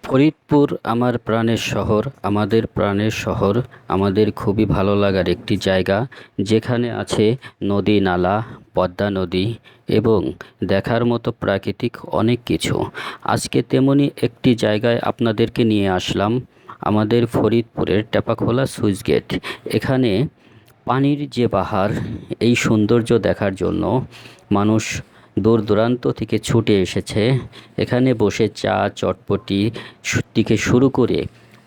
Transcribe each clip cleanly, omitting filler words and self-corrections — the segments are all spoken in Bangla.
ফরিদপুর আমার প্রাণের শহর, আমাদের প্রাণের শহর, আমাদের খুবই ভালো লাগার একটি জায়গা, যেখানে আছে নদী নালা, পদ্মা নদী এবং দেখার মতো প্রাকৃতিক অনেক কিছু। আজকে তেমনই একটি জায়গায় আপনাদেরকে নিয়ে আসলাম, আমাদের ফরিদপুরের টেপাখোলা সুইচ গেট। এখানে পানির যে বাহার, এই সৌন্দর্য দেখার জন্য মানুষ দূর দূরান্ত থেকে ছুটে এসেছে। এখানে বসে চা, চটপটি থেকে শুরু করে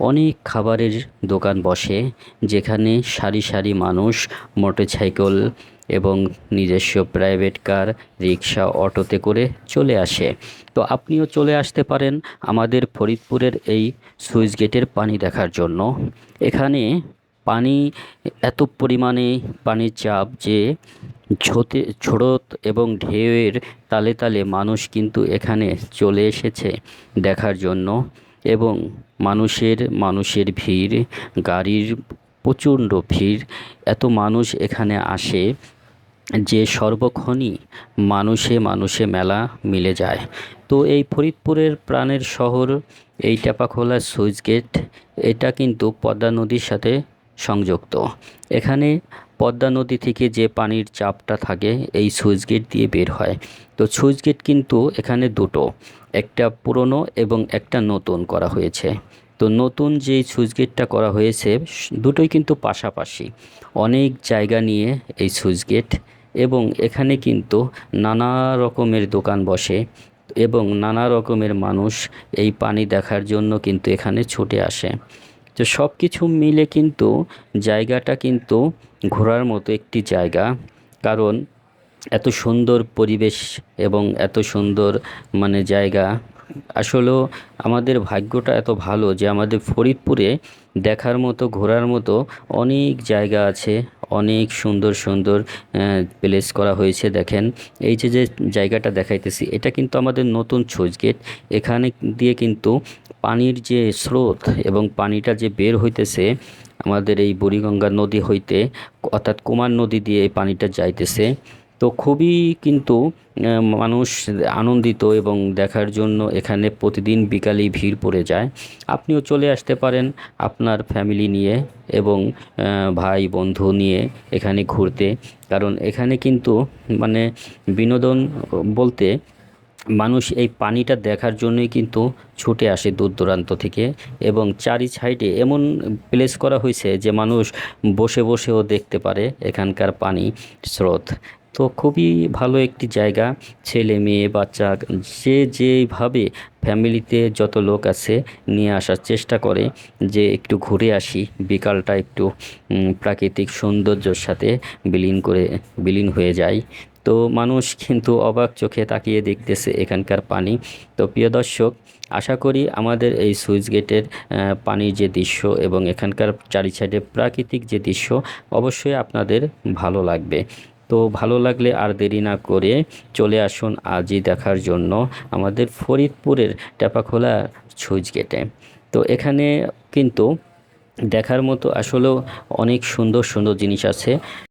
অনেক খাবারের দোকান বসে, যেখানে সারি সারি মানুষ মোটরসাইকেল এবং নিজস্ব প্রাইভেট কার, রিক্সা, অটোতে করে চলে আসে। তো আপনিও চলে আসতে পারেন আমাদের ফরিদপুরের এই সুইচ গেটের পানি দেখার জন্য। এখানে পানি এত পরিমাণে পানির চাপ যে স্রোত এবং ঢেউয়ের তালে তালে মানুষ কিন্তু এখানে চলে এসেছে দেখার জন্য। এবং মানুষের ভিড়, গাড়ির প্রচণ্ড ভিড়। এত মানুষ এখানে আসে যে সর্বক্ষণই মানুষে মানুষে মেলা মিলে যায়। তো এই ফরিদপুরের প্রাণের শহর, এই টেপাখোলা সুইচ গেট, এটা কিন্তু পদ্মা নদীর সাথে সংযুক্ত। এখানে পদ্মা নদী থেকে যে পানির চাপটা থাকে এই সুইচ গেট দিয়ে বের হয়। তো সুইচ গেট কিন্তু এখানে দুটো, একটা পুরনো এবং একটা নতুন করা হয়েছে। তো নতুন যে সুইচ গেটটা করা হয়েছে, দুটোই কিন্তু পাশাপাশি, অনেক জায়গা নিয়ে এই সুইচ গেট। এবং এখানে কিন্তু নানা রকমের দোকান বসে এবং নানা রকমের মানুষ এই পানি দেখার জন্য কিন্তু এখানে ছুটে আসে। তো সব কিছু মিলে কিন্তু জায়গাটা কিন্তু ঘোরার মতো একটি জায়গা। কারণ এত সুন্দর পরিবেশ এবং এত সুন্দর জায়গা। আসলেও আমাদের ভাগ্যটা এত ভালো যে আমাদের ফরিদপুরে দেখার মতো, ঘোরার মতো অনেক জায়গা আছে। অনেক সুন্দর সুন্দর প্লেস করা হয়েছে। দেখেন, এই যে জায়গাটা দেখাইতেছি, এটা কিন্তু আমাদের নতুন সুইচ গেট। এখানে দিয়ে কিন্তু পানির যে স্রোত এবং পানিটা যে বের হইতেছে আমাদের এই বুড়িগঙ্গা নদী হইতে, অর্থাৎ কুমার নদী দিয়ে এই পানিটা যাইতেছে। তো খুবই কিন্তু মানুষ আনন্দিত এবং দেখার জন্য এখানে প্রতিদিন বিকালেই ভিড় পড়ে যায়। আপনিও চলে আসতে পারেন আপনার ফ্যামিলি নিয়ে এবং ভাই বন্ধু নিয়ে এখানে ঘুরতে। কারণ এখানে কিন্তু মানে বিনোদন বলতে মানুষ এই পানিটা দেখার জন্যই কিন্তু ছুটে আসে দূর দূরান্ত থেকে। এবং চারি সাইডে এমন প্লেস করা হয়েছে যে মানুষ বসে বসেও দেখতে পারে এখানকার পানি স্রোত। তো খুবই ভালো একটি জায়গা। ছেলে মেয়ে বাচ্চা যে যেভাবে ফ্যামিলিতে যত লোক আছে নিয়ে আসার চেষ্টা করে যে একটু ঘুরে আসি, বিকালটা একটু প্রাকৃতিক সৌন্দর্যের সাথে বিলীন হয়ে যায়। তো মানুষ কিন্তু অবাক চোখে তাকিয়ে দেখতেছে এখানকার পানি। তো প্রিয় দর্শক, আশা করি আমাদের এই সুইচ গেটের পানির যে দৃশ্য এবং এখানকার চারি সাইডে প্রাকৃতিক যে দৃশ্য অবশ্যই আপনাদের ভালো লাগবে। তো ভালো লাগলে আর দেরি না করে চলে আসুন আজই দেখার জন্য আমাদের ফরিদপুরের টেপাখোলা সুইচ গেটে। তো এখানে কিন্তু দেখার মতো আসলেও অনেক সুন্দর সুন্দর জিনিস আছে।